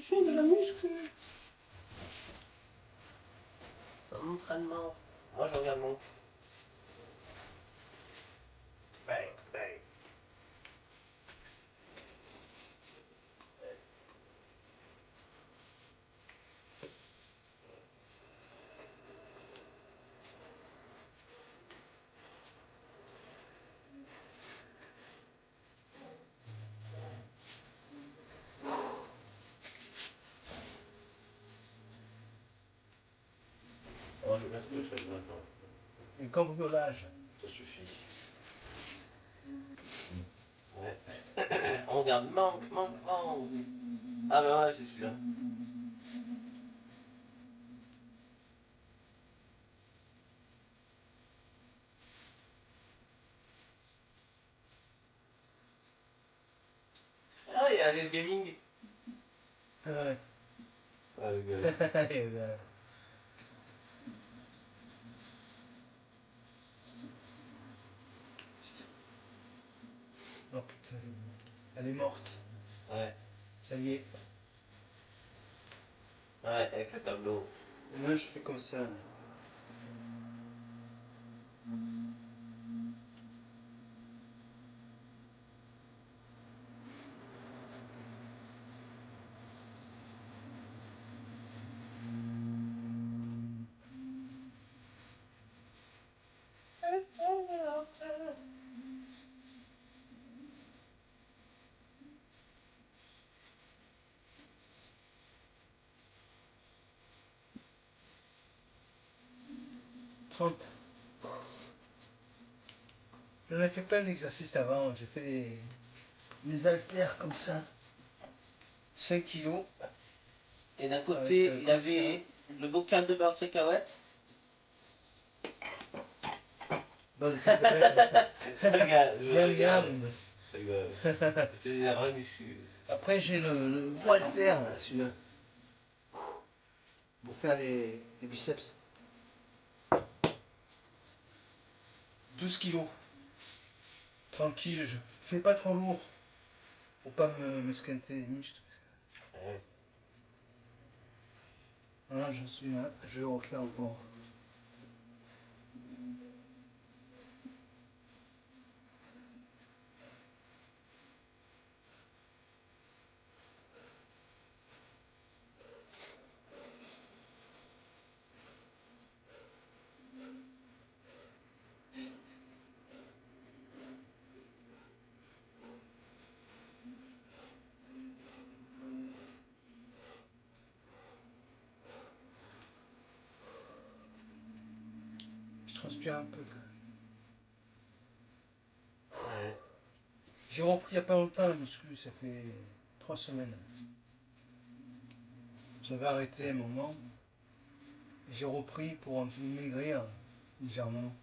fais de la muscu. C'est un entraînement. Moi je regarde mon. Bang, bang. Oh, je vais mettre ce que je fais maintenant. Et cambriolage. Ça suffit. Ouais. On regarde manque, manque, manque. Ah bah ouais, c'est celui-là. Ah, il y a Alice Gaming. Ouais. Ah, le gars. Et ben, oh putain. Elle est morte. Ouais. Ça y est. Ouais, avec le tableau. Et moi je fais comme ça. Là. Trente. J'en ai fait plein d'exercices avant. J'ai fait des haltères comme ça. 5 kilos. Et d'un côté, Avec, il y avait le bocal de beurre de cacahuète. Bon, de cacahuètes. Je regarde, je Miam regarde. miam. Je rigole. Je dis la remuscu. Après j'ai le gros haltère là, celui-là. Pour faire les biceps. 12 kilos. Tranquille, je fais pas trop lourd. Pour pas me squinter les muscles. Ouais. Voilà, j'en suis là. Je vais refaire encore. Je transpire un peu quand même. Ouais. J'ai repris il n'y a pas longtemps la muscu, ça fait 3 semaines. J'avais arrêté un moment. J'ai repris pour un peu maigrir légèrement.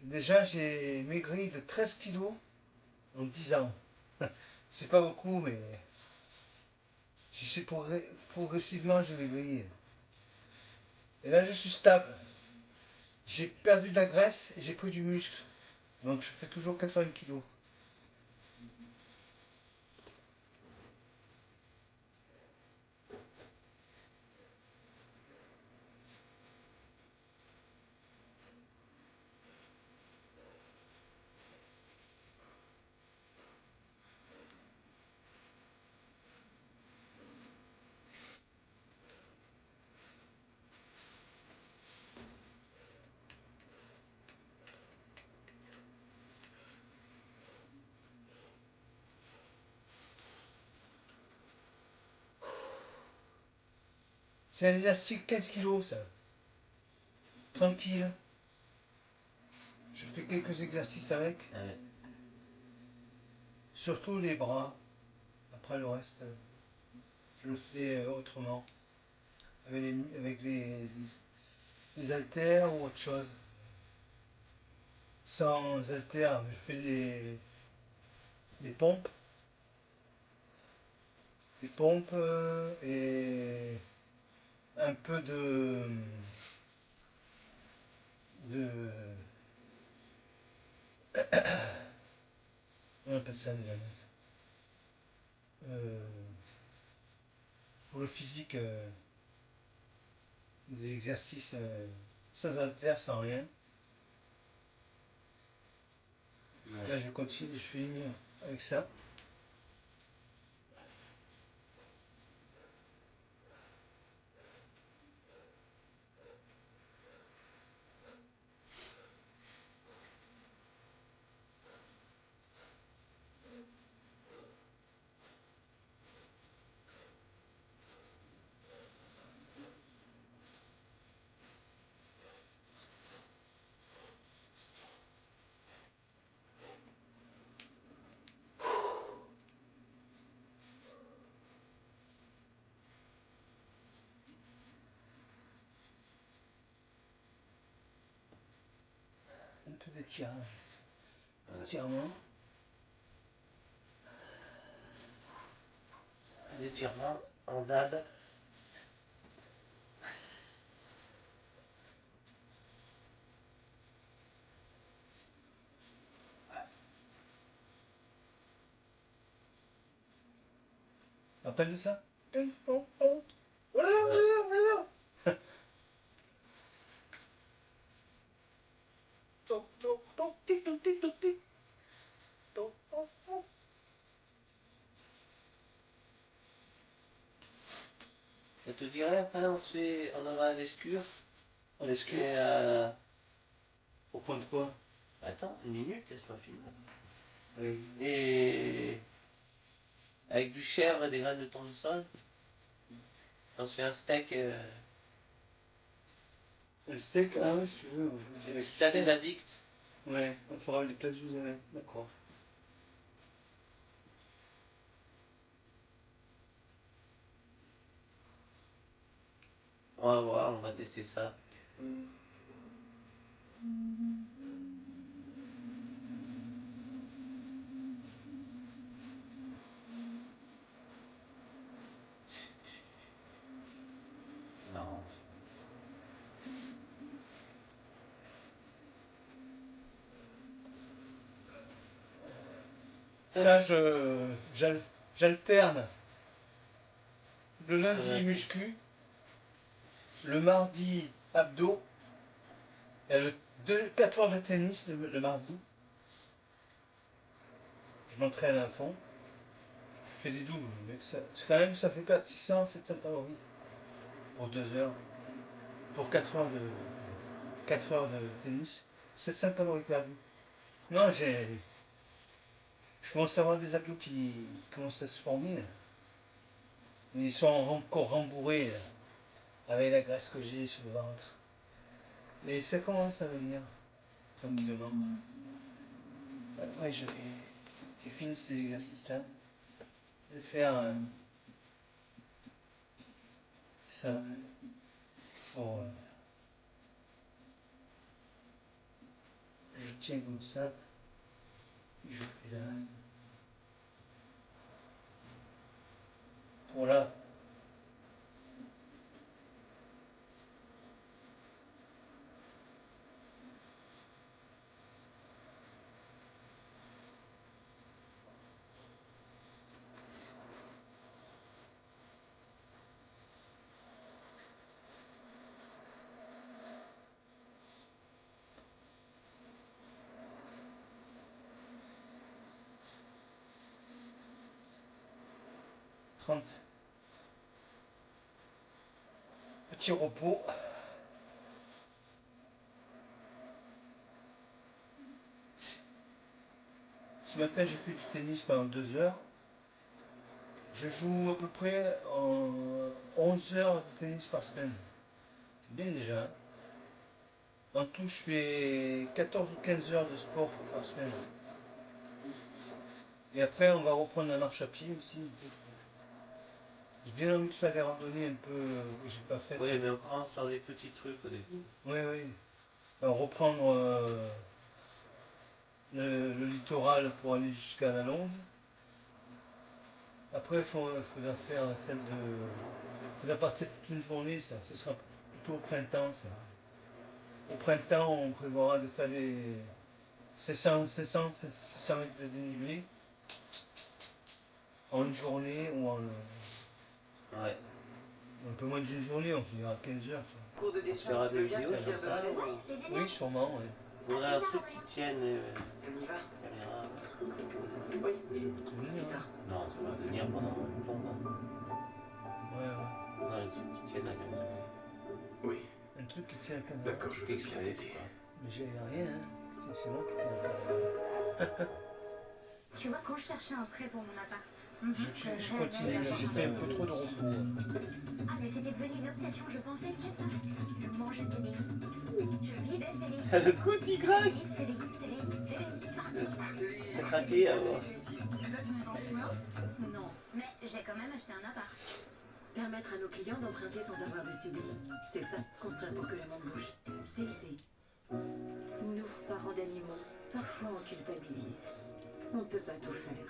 Déjà j'ai maigri de 13 kilos en 10 ans. C'est pas beaucoup mais progressivement j'ai maigri. Et là je suis stable. J'ai perdu de la graisse et j'ai pris du muscle. Donc je fais toujours 80 kilos. C'est un élastique 15 kilos ça. Tranquille. Je fais quelques exercices avec. Ouais. Surtout les bras. Après le reste, je le fais autrement. Avec les haltères ou autre chose. Sans haltères, je fais des pompes. Des pompes et un peu de on appelle ça déjà mince. pour le physique, des exercices sans haltères, sans rien. Ouais. Là, je continue, je finis avec ça. Un peu d'étirement. Étirement. L'étirement en dad. Rappelle de ça? Ça te dirait après on aura l'escure. On l'escure. Et Au point de quoi? attends, une minute, laisse-moi finir. Oui. Et avec du chèvre et des graines de tournesol, on se fait un steak. Un steak, ah oui, si tu veux. Si t'as des addicts. Ouais, il faudra les plats du ouais, d'accord. On va voir, on va tester ça. Non. Ça, j'alterne. Le lundi, Ouais. muscu. Le mardi, abdos. Et 4 heures de tennis le mardi. Je m'entraîne à fond. Je fais des doubles, mais quand même, ça fait perdre 600, 700 calories pour 2 heures. Pour 4 heures de tennis, 700 calories perdues. Non, je commence à avoir des abdos qui commencent à se former. Là. Ils sont encore rembourrés là, avec la graisse que j'ai sur le ventre. Mais ça commence à venir tranquillement. Ouais, j'ai fini ces exercices-là. Je vais faire ça pour. Je tiens comme ça. Je fais là. Pour là. Petit repos. Ce matin, j'ai fait du tennis pendant 2 heures. Je joue à peu près 11 heures de tennis par semaine. C'est bien déjà. Hein. En tout, je fais 14 ou 15 heures de sport par semaine. Et après, on va reprendre la marche à pied aussi. J'ai bien envie de faire des randonnées un peu que j'ai pas faites. Oui, mais on commence par des petits trucs au début. Oui, oui. Reprendre le littoral pour aller jusqu'à la Londe. Après, il faudra faire celle de. Il faudra partir toute une journée, ça. Ce sera plutôt au printemps, ça. Au printemps, on prévoira de faire les 600 mètres de dénivelé en une journée ou en. Ouais. Un peu moins d'une journée, on finira à 15 heures. Cours de On se dessin, fera tu des veux bien vidéos te sur faire ça. Berlin? C'est génial. Oui, sûrement, ouais. Faudrait un truc qui tienne On y va? caméra. Oui, Je peux te venir. plus Hein. tard. Non, ça va tenir pendant longtemps. Ouais, ouais. Non, un truc qui tienne la caméra. Oui, Un truc qui tient la caméra. d'accord, je vais bien Exprès, t'aider. quoi. Mais j'ai rien, hein. C'est moi qui tiens la caméra. Tu vois, quand je cherchais un prêt pour mon appart, Je continue, là, j'ai fait un peu trop de repos. Ah, mais c'était devenu une obsession, je pensais qu'à ça. Je mangeais CDI, je vivais CDI. T'as le coude qui craque. CDI, CDI, partout. C'est craqué alors. Non, mais j'ai quand même acheté un appart. Permettre à nos clients d'emprunter sans avoir de CDI. C'est ça, construire pour que le monde bouge. CIC. Nous, parents d'animaux, parfois on culpabilise. On ne peut pas tout faire.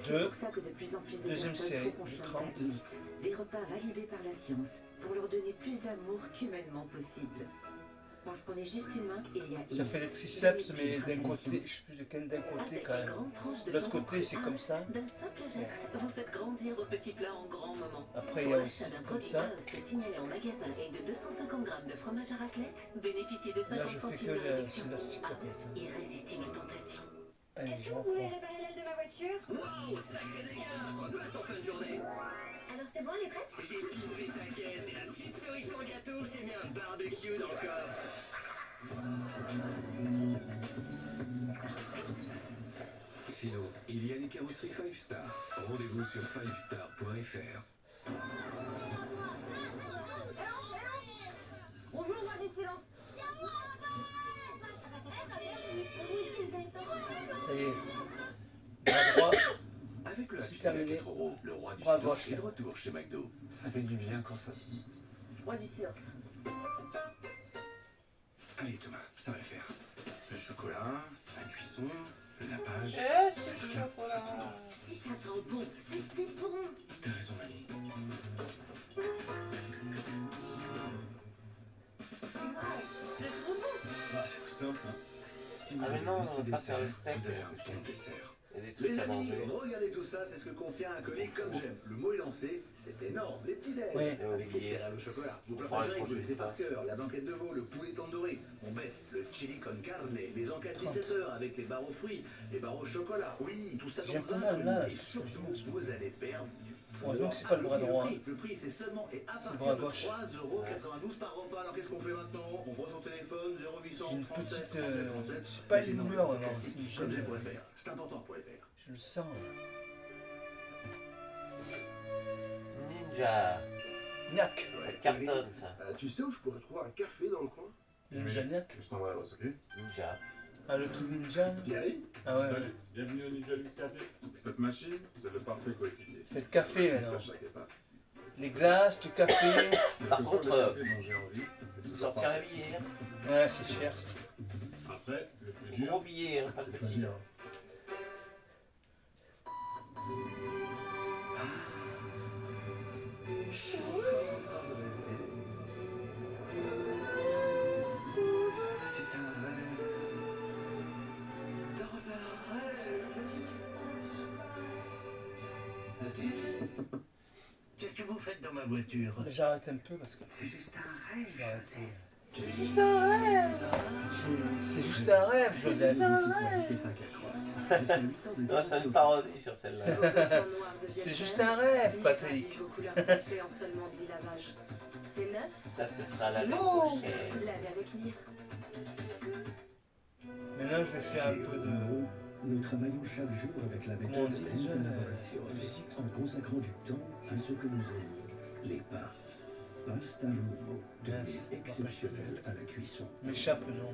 C'est pour ça que de plus en plus de Deuxième personnes série, font confiance 30. à Alice. Des repas validés par la science pour leur donner plus d'amour qu'humainement possible. Parce qu'on est juste humain et il y a Ça fait des triceps, mais d'un côté, je sais plus de quel d'un côté quand même. De l'autre côté, c'est comme ça. D'un simple geste, vous faites grandir vos petits plats en grands moments. Après, il y a aussi comme ça. Signalé en magasin et de 250 grammes de fromage à raclette, bénéficiez de 50 Là, je fais centimes que de le réduction. élastique Ah, comme ça. irrésistible tentation. Allez, Est-ce je que vous pouvez reprends. réparer l'aile de ma voiture? Wow, sacré dégât, repasse en fin de journée. Alors c'est bon, elle est prête? J'ai pimpé ta caisse et la petite cerise sur le gâteau, je t'ai mis un barbecue dans le coffre. Philo, il y a des carrosseries 5 Star. Rendez-vous sur 5star.fr. Bonjour, roi du silence. Ça y est. Bras droit. Avec le C'est Happy terminé. Meal 4 €, le roi du Bras silence gauche, est de là. retour chez McDo. Ça fait du bien quand ça. Roi du silence. Allez Thomas, ça va le faire. Le chocolat, la cuisson, le nappage. C'est Tout ça, ça sent bon. Si ça sent bon, c'est que c'est bon. T'as raison mamie. C'est trop bon. Bah, c'est tout simple. Hein. Si Ah, mais avez non, laissé on va des pas faire le desserts, steak. vous avez un bon dessert. Il y a des trucs Les à amis, manger. regardez tout ça, c'est ce que contient un colis comme j'aime. Le mot est lancé, c'est énorme. Les petits déj, Oui. avec les céréales au chocolat. Vos plats Faudra préférés, vous accrocher laissez ça. par cœur, la blanquette de veau, le poulet tandoori. On baisse le chili con carne, les encas 17 heures avec les barres aux fruits, les barres au chocolat. Oui, tout ça J'ai dans un peu un mal, là, colis. Et je suis sûr que surtout, je pense. vous allez perdre du Heureusement que c'est pas le bras droit. Le prix, c'est seulement et à C'est le partir bras de gauche. 3,92 € par repas. Alors qu'est-ce qu'on fait maintenant? On prend son téléphone, 0800 J'ai une 37 petite, 37 37. c'est pas Mais une non, douleur, le non, classique, c'est une comme gêne. j'ai.fr. C'est important pour faire. Je le sens. Ninja. Gnac. Ça cartonne ça. Tu sais où je pourrais trouver un café dans le coin? Ninja Gnac. Je t'envoie la recette. Ninja. Ah, le tout ninja. Thierry? Ah ouais. Salut, bienvenue au Ninja Luxe Café. Cette machine, c'est le parfait coéquipier. Faites café C'est maintenant. ça, je savais pas. Les glaces, le café. Par Le contre, seul café dont j'ai envie, c'est toujours Sortir la parfait. billet. Ouais, c'est cher. ça. Après, le plus Gros dur, billet, hein, pas c'est de petit. choisir. C'est un rêve. Dans un rêve. Qu'est-ce que vous faites dans ma voiture? J'arrête un peu parce que C'est juste un rêve. j'ai arrêté. C'est juste un rêve. C'est juste un rêve, Joseph. C'est ça qu'elle crosse. Jusqu'à 8 ans de Non, c'est une parodie sur celle-là. C'est juste un rêve, Patrick. Vos couleurs foncées en seulement 10 lavages. C'est neuf. Ça, ce sera l'année Non. prochaine. Lavez avec Mire. Maintenant, je vais faire un peu de. Nous travaillons chaque jour avec la Comment on méthode dit déjà, Collaboration, physique. en consacrant du temps à ce que nous aimons, les pâtes. Pasta Lomo, Bien, devenu c'est pas exceptionnel à la cuisson. M'échappe le nom.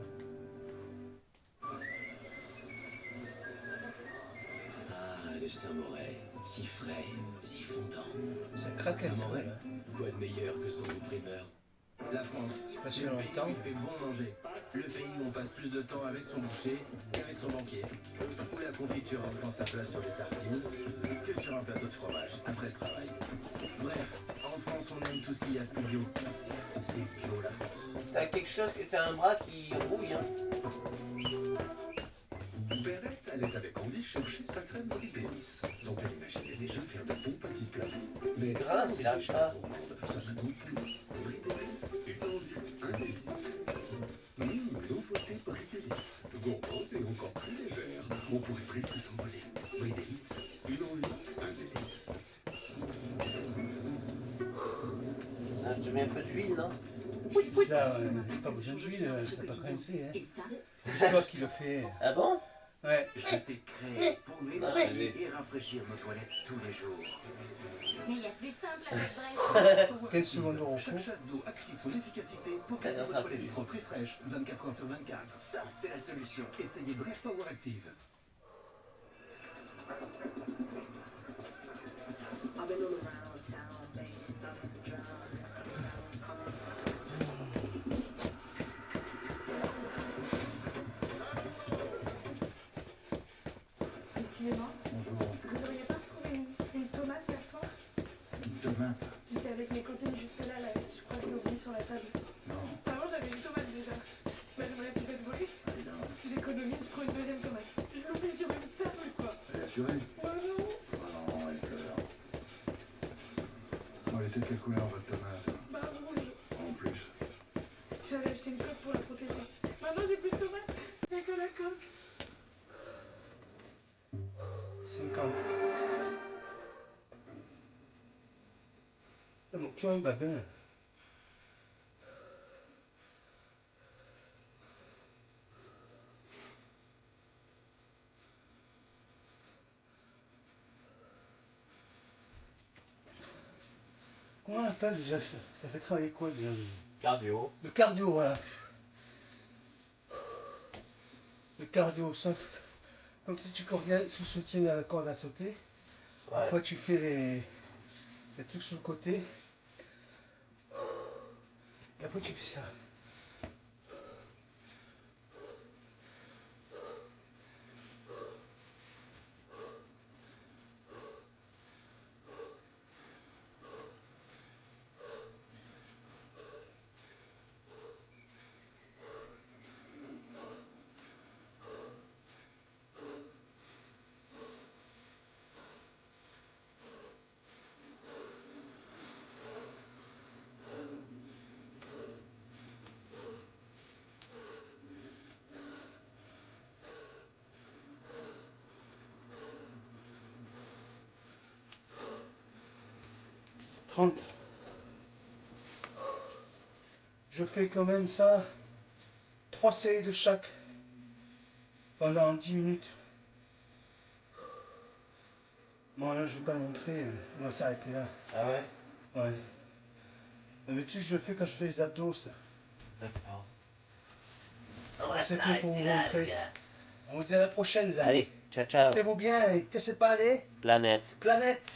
Ah, le Saint-Moret. Si frais, si fondant. Ça craque un peu Saint-Moret. là. Quoi de meilleur que son imprimeur? La France, pas c'est si le pays longtemps. où il fait bon manger. Le pays où on passe plus de temps avec son boucher qu'avec son banquier. Où la confiture reprend sa place sur les tartines que sur un plateau de fromage après le travail. Bref, en France, on aime tout ce qu'il y a de plus bio. C'est bio la France. T'as quelque chose, t'as un bras qui rouille, hein. Bernette allait avec Andy chercher sa crème d'olive Délice. Donc elle imaginait déjà faire de bons petits plats. Mais grâce, il arrive pas. Ça va donc bris d'épices. Une envie, un délice. Nouveauté bris d'épices. Gourmande et encore plus légère. On pourrait presque s'envoler. Bris d'épices. Une envie, un délice. Ah, tu mets un peu d'huile, non? Ça, pas besoin d'huile, ça n'a pas coincé. Hein. C'est toi qui le fais. Ah bon? Ouais. J'étais créé pour nettoyer et rafraîchir nos toilettes tous les jours. Mais il y a plus simple avec Bref. 15 secondes de repos. Chaque chasse d'eau active son efficacité pour garder vos toilettes propres et fraîches 24 heures sur 24. Ça, c'est la solution. Essayez Bref Power Active. I've been all around town, based on the drums, the sounds coming. Excusez-moi, Bonjour. vous auriez pas retrouvé une tomate hier soir? Une tomate? J'étais avec mes copines juste là, je crois que je l'ai oublié sur la table. Non. Avant j'avais une tomate déjà. Mais je me la suis fait voler. J'économise, je prends une deuxième tomate. Je l'oublie sur une table quoi. Elle est assurée? Oh non. Oh non, elle pleure. Bon, elle était de quelle couleur votre tomate? Bah rouge. En plus. J'avais acheté une coque pour la protéger. Maintenant j'ai plus de tomate. Il n'y a que la coque. 50. Ah, mon cœur va bien. Comment on appelle déjà ça? Ça fait travailler quoi déjà? Cardio. Le cardio, voilà. Le cardio, ça. Donc si tu regardes sous soutien à la corde à sauter, après tu fais les trucs sur le côté. Et après tu fais ça. Je fais quand même ça, 3 séries de chaque, pendant 10 minutes. Bon là je vais pas le montrer, on va s'arrêter là. Ah ouais? Ouais. D'habitude je le fais quand je fais les abdos ça. D'accord. C'est fait pour vous montrer. On vous dit à la prochaine les amis. Allez, ciao ciao. Portez-vous bien et cassez pas les Planète. planètes.